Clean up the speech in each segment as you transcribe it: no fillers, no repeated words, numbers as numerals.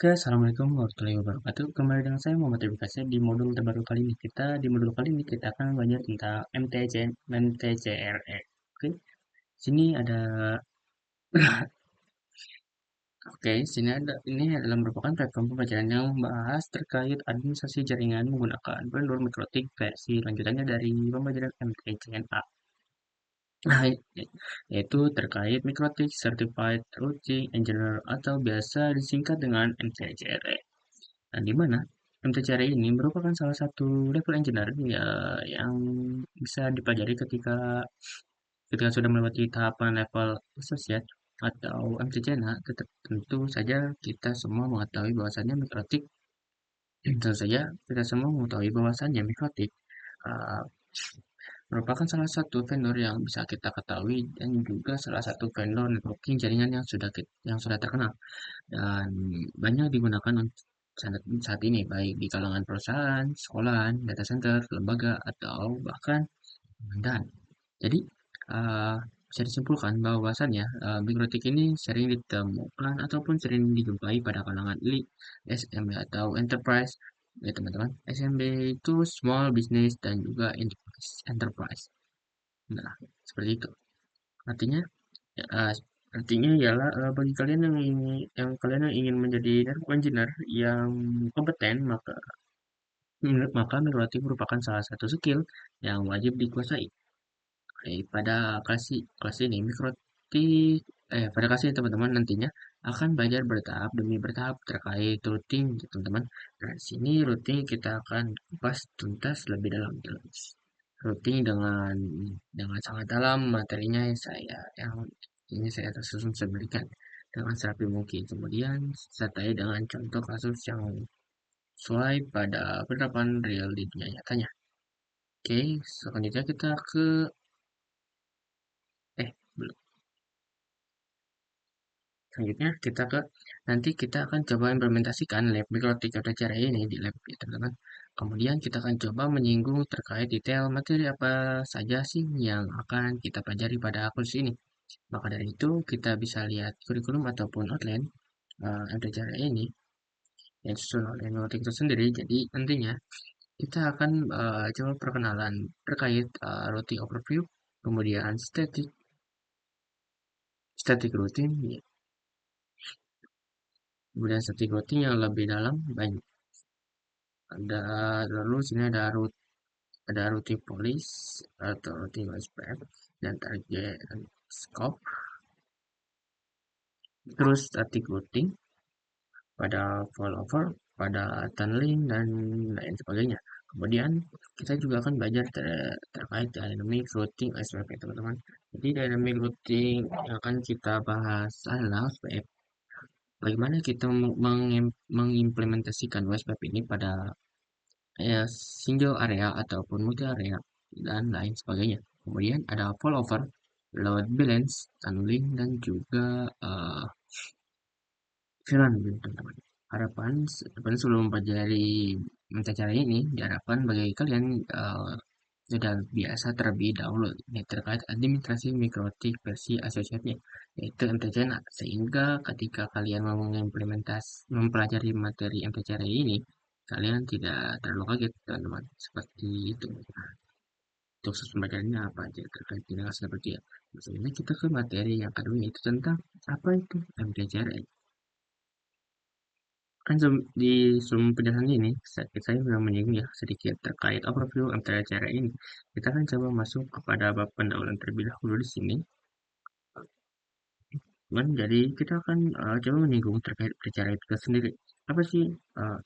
Oke, Assalamualaikum warahmatullahi wabarakatuh. Kembali dengan saya Muhammad Rizky di modul terbaru kali ini. Di modul kali ini kita akan belajar tentang MTCRE. Oke, sini ada ini adalah merupakan platform pembelajaran yang membahas terkait administrasi jaringan menggunakan vendor mikrotik versi lanjutannya dari pembelajaran MTCNA. Nah, yaitu terkait mikrotik Certified Routing Engineer atau biasa disingkat dengan MTCRE. Nah, di mana MTCRE ini merupakan salah satu level engineer ya, yang bisa dipelajari ketika ketika sudah melewati tahapan level associate atau MTCNA. Tentu saja kita semua mengetahui bahwasannya mikrotik, tentu saja kita semua mengetahui bahwasannya mikrotik uh, merupakan salah satu vendor yang bisa kita ketahui dan juga salah satu vendor networking jaringan yang sudah terkenal dan banyak digunakan saat ini baik di kalangan perusahaan, sekolahan, data center, lembaga, atau bahkan pemerintahan. Jadi uh, bisa disimpulkan bahwasannya mikrotik ini sering ditemukan ataupun sering dijumpai pada kalangan elit, SMB atau enterprise. Ya teman-teman, SMB itu small business dan juga enterprise. Nah, seperti itu. Artinya Ya, artinya ialah bagi kalian yang ingin menjadi network engineer yang kompeten, maka mikrotik merupakan salah satu skill yang wajib dikuasai. Pada kelas ini pada kelas ini teman-teman nantinya akan belajar bertahap demi bertahap terkait routing gitu, teman-teman. Nah, di sini routing kita akan kupas tuntas lebih dalam jelas. Routing dengan sangat dalam materinya yang ini saya tersusun seberikan dengan serapi mungkin. Kemudian sertai dengan contoh kasus yang sesuai pada penerapan real di dunia nyatanya. Oke, selanjutnya kita ke belum. Selanjutnya nanti kita akan coba implementasikan lab mikrotik atau cara ini di lab ya teman-teman. Kemudian kita akan coba menyinggung terkait detail materi apa saja sih yang akan kita pelajari pada kursus ini. Maka dari itu kita bisa lihat kurikulum ataupun outline MTCRE ini yang disusun oleh mikrotik itu sendiri. Jadi nantinya kita akan coba perkenalan terkait routing overview, kemudian static routing, ya. Kemudian static routing yang lebih dalam banyak. Lalu sini ada routing police atau routing OSPF dan target scope, terus static routing pada failover, pada tunneling dan lain sebagainya. Kemudian kita juga akan belajar terkait dynamic routing OSPF ya teman-teman. Jadi dynamic routing yang akan kita bahas adalah OSPF. Bagaimana kita mengimplementasikan OSPF ini pada ya, single area ataupun multi area dan lain sebagainya. Kemudian ada failover, load balance, tunneling dan juga VLAN gitu, teman-teman. Harapan sebelum mempelajari mata cara ini diharapkan bagi kalian sudah biasa terlebih dahulu ini terkait administrasi mikrotik versi associate-nya yaitu MTCNA sehingga ketika kalian mau mempelajari materi MTCNA ini kalian tidak terlalu kaget teman-teman seperti itu. Untuk pembelajarannya apa aja terkait dengan seperti ya. Maksudnya kita ke materi yang kedua yaitu tentang apa itu MTCNA. Kan di sebelum penjelasan ini, saya sudah menyinggung ya sedikit terkait overview antara cara ini. Kita akan coba masuk kepada bab pendahuluan terlebih dahulu di sini. Jadi kita akan coba menyinggung terkait cara itu sendiri. Apa sih uh,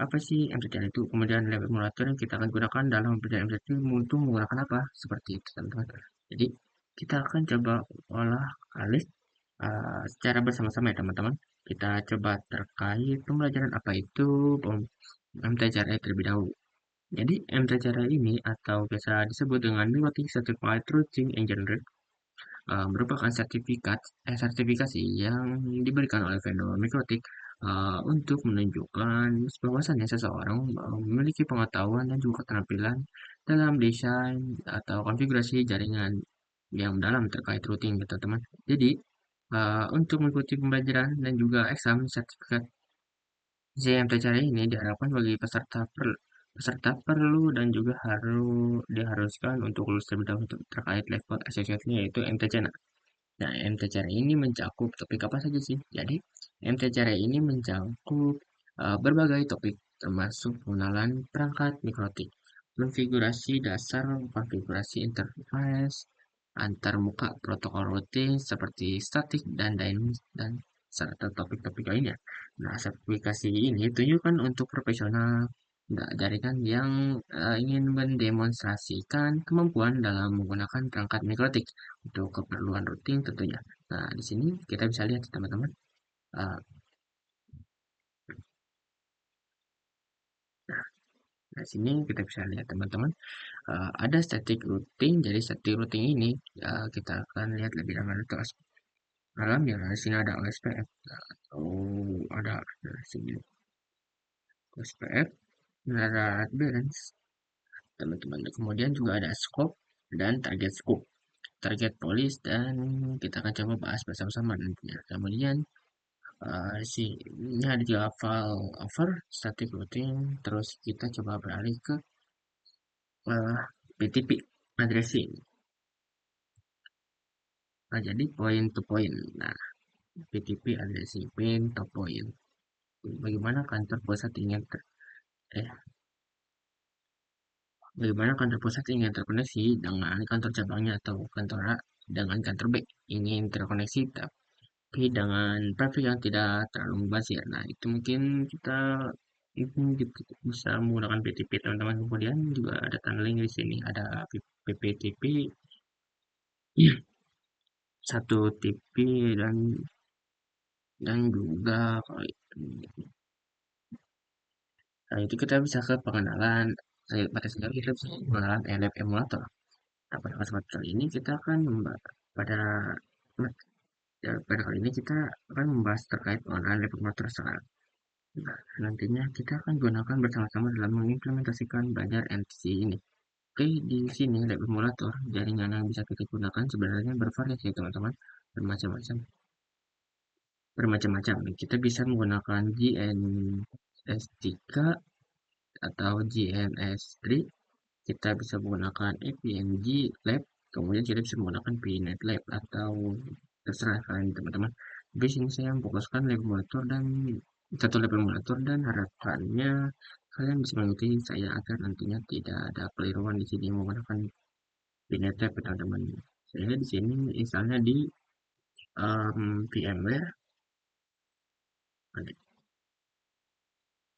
apa sih MCTR itu? Kemudian lab emulator yang kita akan gunakan dalam belajar MCTR untuk menggunakan apa? Seperti itu teman-teman. Jadi kita akan coba olah alis secara bersama-sama ya teman-teman. Kita coba terkait pembelajaran apa itu MTCRE terlebih dahulu. Jadi MTCRE ini atau biasa disebut dengan Mimetic Certified Routing Engineer merupakan sertifikasi yang diberikan oleh vendor Mikrotik untuk menunjukkan bahwasannya seseorang memiliki pengetahuan dan juga keterampilan dalam desain atau konfigurasi jaringan yang dalam terkait routing gitu teman. Jadi untuk mengikuti pembelajaran dan juga exam sertifikat ZMTCR ini diharapkan bagi peserta perlu dan juga diharuskan untuk lulus terlebih dahulu terkait level associate-nya yaitu MTCNA. Nah, MTCR ini mencakup topik apa saja sih? Jadi, MTCR ini mencakup berbagai topik, termasuk pengenalan perangkat mikrotik, konfigurasi dasar, konfigurasi interface, antarmuka protokol routing seperti statik dan dynamic, dan serta topik-topik lainnya. Nah, sertifikasi ini tujuan untuk profesional jaringan yang ingin mendemonstrasikan kemampuan dalam menggunakan perangkat mikrotik untuk keperluan rutin tentunya. Nah, di sini kita bisa lihat teman-teman. Uh, nah, di sini kita bisa lihat teman-teman. Ada static routing. Jadi static routing ini kita akan lihat lebih dalam itu dalam ya. Di sini ada OSPF atau ada di sini OSPF, ada adherence teman-teman. Kemudian juga ada scope dan target scope, target police, dan kita akan coba bahas bersama-sama nantinya. Kemudian ini ada juga file over static routing, terus kita coba beralih ke PTP addressing. Nah, jadi point to point. Nah, PTP addressing point to point. Bagaimana kantor pusat ingin eh bagaimana kantor pusat ingin terkoneksi dengan kantor cabangnya atau kantor A dengan kantor B ingin terkoneksi tapi dengan traffic yang tidak terlalu membazir. Nah, itu mungkin kita bisa menggunakan PTP teman-teman. Kemudian juga ada tunneling di sini, ada PPTP satu TP dan juga kalau nah, itu kita bisa ke pengenalan. Pada saat kita bisa pengenalan LF emulator. Nah, pada kesempatan kali ini kita akan pada pada kali ini kita akan membahas terkait pengenalan LF emulator sekarang. Nah, nantinya kita akan gunakan bersama-sama dalam mengimplementasikan belajar NTC ini. Oke, di sini lab emulator jaringan yang bisa kita gunakan sebenarnya bervariasi teman-teman, bermacam-macam. Bermacam-macam. Kita bisa menggunakan GNS3 atau GNS3. Kita bisa menggunakan APNG Lab. Kemudian kita bisa menggunakan PNet Lab atau terserah kalian teman-teman. Di sini saya memfokuskan lab emulator dan satu lab emulator dan harapannya kalian bisa mengikuti saya agar nantinya tidak ada keliruan di sini menggunakan PNet Lab teman-teman. Saya di sini misalnya di VMware.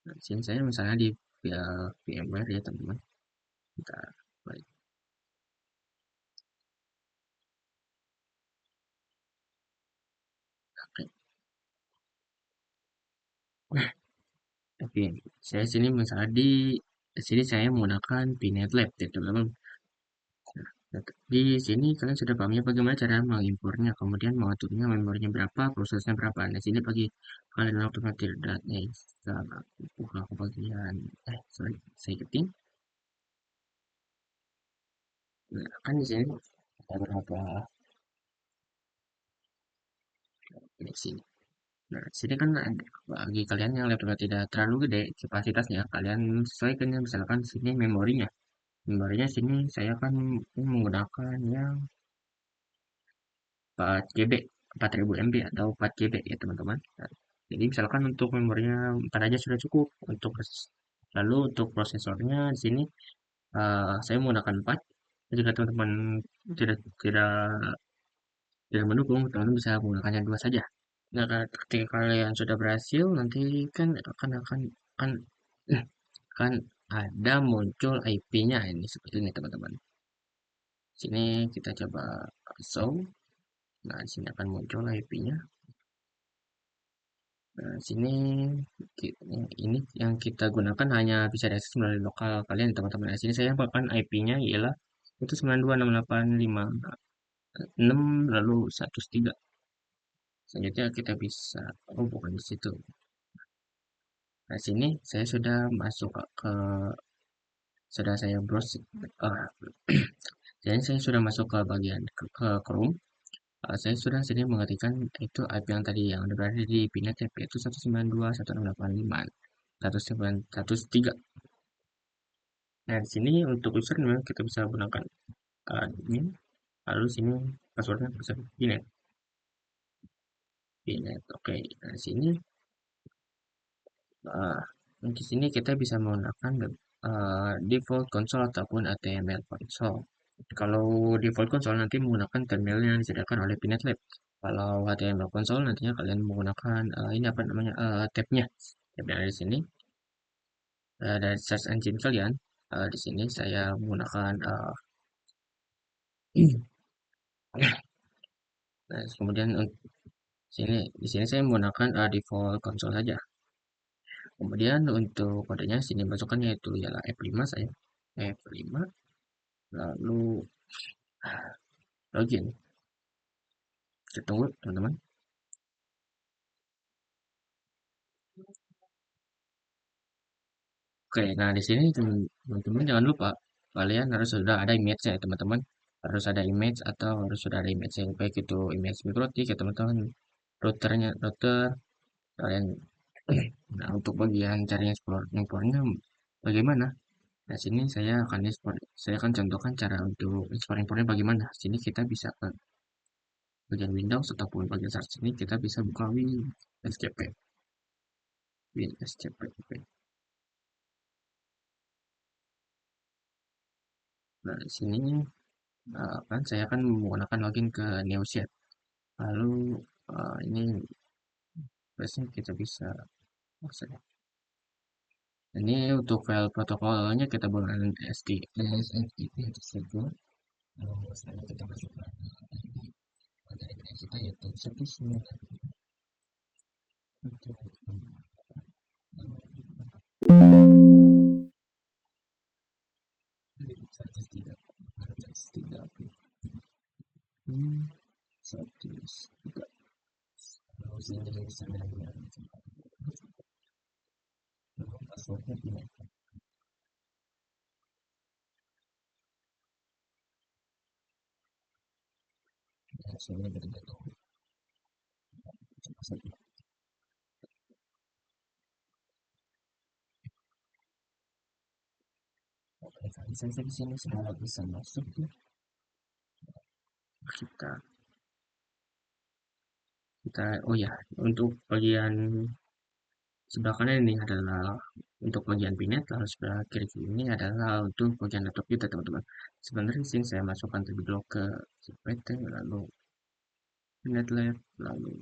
Nah, sini saya misalnya di VMware ya teman-teman. Kita baik. Oke. Oke, saya sini misalnya di sini saya menggunakan Pinet Lab, ya teman-teman. Nah, di sini kalian sudah paham ya bagaimana cara mengimportnya, kemudian mengaturnya, memorinya berapa, prosesnya berapa. Nah, sini bagi kalian yang tidak salah, aku bagian, sorry, saya keting. Nah, kan di sini ada beberapa di sini. Nah, di sini kan bagi kalian yang laptopnya tidak terlalu gede kapasitasnya, kalian sesuaikan ya, misalkan sini memorinya. Memorinya sini saya akan menggunakan yang 4 GB, 4000 MB atau 4 GB ya teman-teman. Nah, jadi misalkan untuk memorinya 4 aja sudah cukup untuk lalu untuk prosesornya di sini saya menggunakan 4. Jika teman-teman tidak tidak tidak mendukung, teman-teman bisa menggunakannya 2 saja. Nah, ketika kalian sudah berhasil, nanti kan kan kan ada muncul IP-nya ini seperti ini teman-teman. Sini kita coba show. Nah, di sini akan muncul IP-nya. Nah, sini ini yang kita gunakan hanya bisa diakses melalui lokal kalian teman-teman. Nah, sini saya bahkan IP-nya ialah itu 92.6856 lalu 103. Selanjutnya kita bisa bukan di situ. Nah, sini saya sudah masuk sudah saya browse jadi saya sudah masuk ke bagian ke Chrome. Saya sudah sini mengetikkan itu IP yang tadi yang berada di Pinet yaitu 192.168.5. 193. Nah, di sini untuk username kita bisa gunakan admin, lalu sini passwordnya password pinet. Pinet, oke. Nah, di sini uh, di sini kita bisa menggunakan default console ataupun HTML console. Kalau default console nanti menggunakan terminal yang disediakan oleh Pinet Lab. Kalau HTML console nantinya kalian menggunakan ini apa namanya tabnya. Tab yang ada di sini dari search engine kalian. Di sini saya menggunakan nah, kemudian di sini saya menggunakan default console saja. Kemudian untuk kodenya sini masukkan yaitu ialah F5 saya. F5 lalu login. Kita tunggu teman-teman. Oke, nah di sini teman-teman jangan lupa kalian harus sudah ada image ya teman-teman. Harus ada image atau harus sudah ada image yang baik itu image mikrotik ya teman-teman. Router kalian. Nah, untuk bagian cari explore-nya bagaimana? Nah, sini saya akan contohkan cara untuk explore-impornya bagaimana. Sini kita bisa ke bagian Windows ataupun bagian search ini kita bisa buka WinSCP. WinSCP. Nah, di sini kan saya akan menggunakan login ke Neoshet. Lalu ini biasanya kita bisa akses. Ini untuk file protokolnya kita gunakan SSID tersebut. Lalu selanjutnya kita masukkan dari kita yaitu servisnya untuk servis tidak servis tidak servis tidak lalu sini saya lalu passwordnya tidak sini berbentuk oke saya di sini sudah bisa masuk ya kita oh ya untuk bagian sebelah kanan ini adalah untuk bagian pinet, lalu sebelah kiri ini adalah untuk bagian laptop kita teman-teman. Sebenarnya di sini saya masukkan terlebih dulu ke CPT, lalu pinet lab, lalu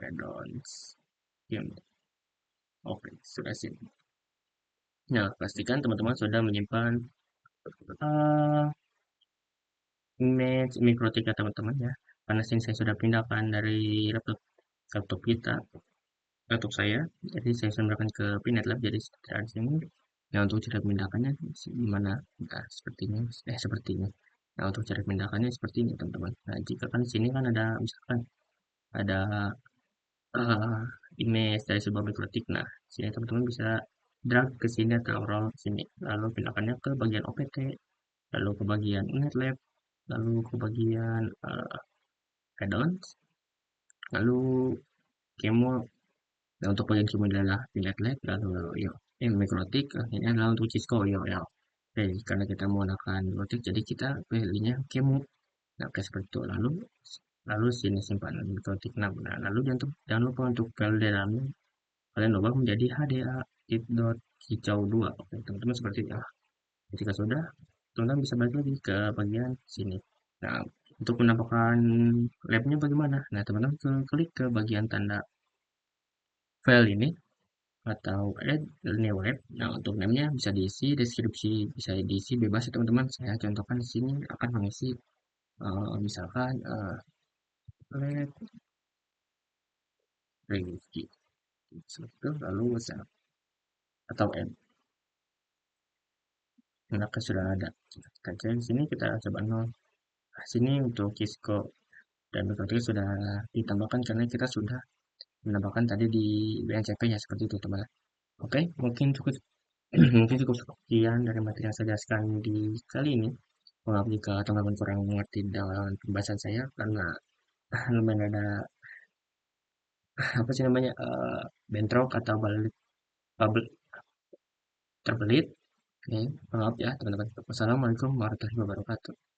add-ons, game. Oke, sudah sih. Nah, pastikan teman-teman sudah menyimpan uh, image mikrotik ya teman-teman ya. Karena sini saya sudah pindahkan dari laptop kita laptop saya. Jadi saya sambungkan ke Pinet Lab. Jadi saat sini, nah untuk cara memindahkannya gimana? Nah, sepertinya. Nah, untuk cara memindahkannya seperti ini, teman-teman. Nah, jika kan di sini kan ada misalkan ada eh, image dari sebuah mikrotik. Nah, sini teman-teman bisa drag ke sini atau roll ke sini. Lalu pindahkannya ke bagian OPT, lalu ke bagian NetLab, lalu ke bagian add-ons, lalu Kemo. Nah, untuk bagian kemo adalah Pinet-Lab, lalu yo, Mikrotik, ini adalah untuk Cisco, yo, yo. Oke, karena kita menggunakan Mikrotik, jadi kita pilihnya Kemo. Nah, oke, seperti itu. Lalu sini simpan Mikrotik 6. Nah, lalu jangan lupa untuk file dalamnya, kalian ubah menjadi HDA kicau 2. Oke, teman-teman seperti itu. Ketika sudah, teman-teman bisa balik lagi ke bagian sini. Nah, untuk menambahkan labnya bagaimana? Nah, teman-teman klik ke bagian tanda file ini atau add new web. Nah, untuk namanya bisa diisi, deskripsi bisa diisi bebas ya teman-teman. Saya contohkan di sini akan mengisi misalkan let Rifki seperti itu, lalu saya atau add. Maka sudah ada. Kita cek di sini kita coba nol. Nah, sini untuk Cisco dan Mikrotik sudah ditambahkan karena kita sudah menambahkan tadi di BNCP-nya seperti itu teman. Oke, mungkin cukup mungkin cukup sekian dari materi yang saya jelaskan di kali ini. Maaf jika teman-teman kurang mengerti dalam pembahasan saya karena lumayan ada apa sih namanya bentrok atau balik bubble terbelit. Oke, maaf ya teman-teman. Wassalamualaikum warahmatullahi wabarakatuh.